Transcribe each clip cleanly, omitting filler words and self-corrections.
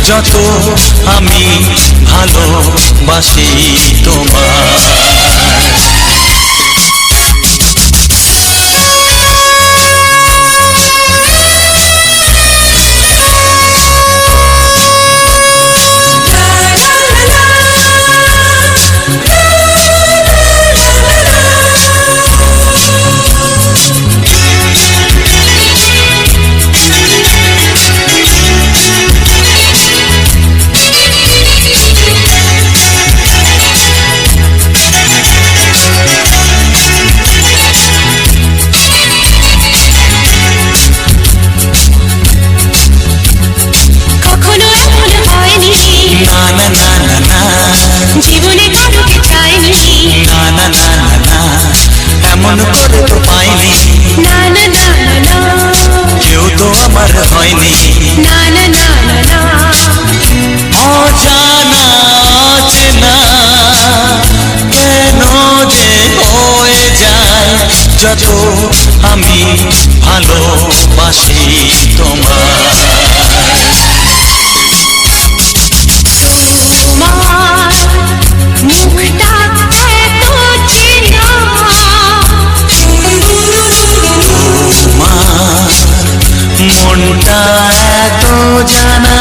যত আমি ভালোবাসি তোমায়। জীবনে কারোকে চাইনি, না না না না না, এমন করে তো পাইনি, না না না না না, কেউ তো আমার হয়নি, না না না না না, অজানা অচেনা কেন যে হয়ে যায় যত আমি ভালোবাসি তোমায়। তোমার মুখটা এত চেনা, তোমার মনটা এত জানা,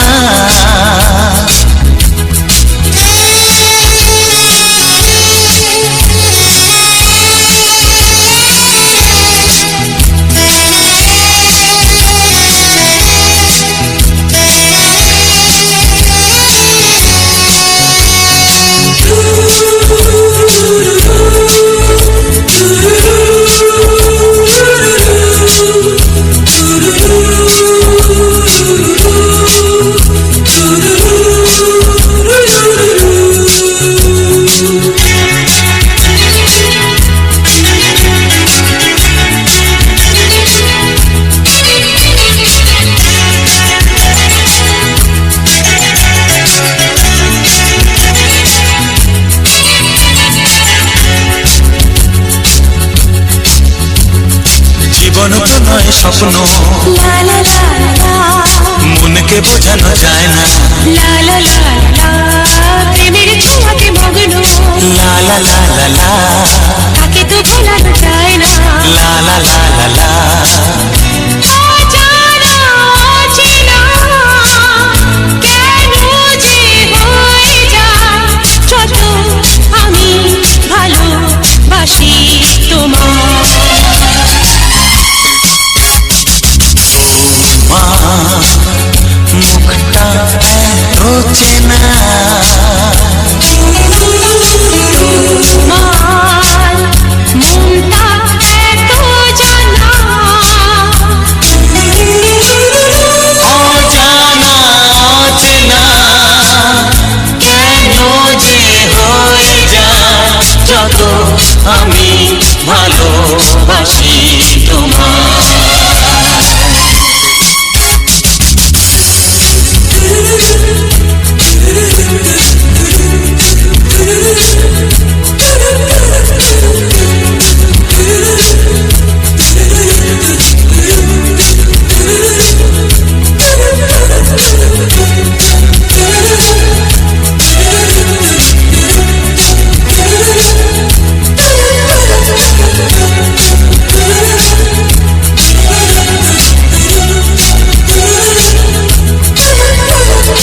জীবন তো নয় স্বপ্ন, লা লা লা লা, মনকে বোঝানো যায় না, লা লা লা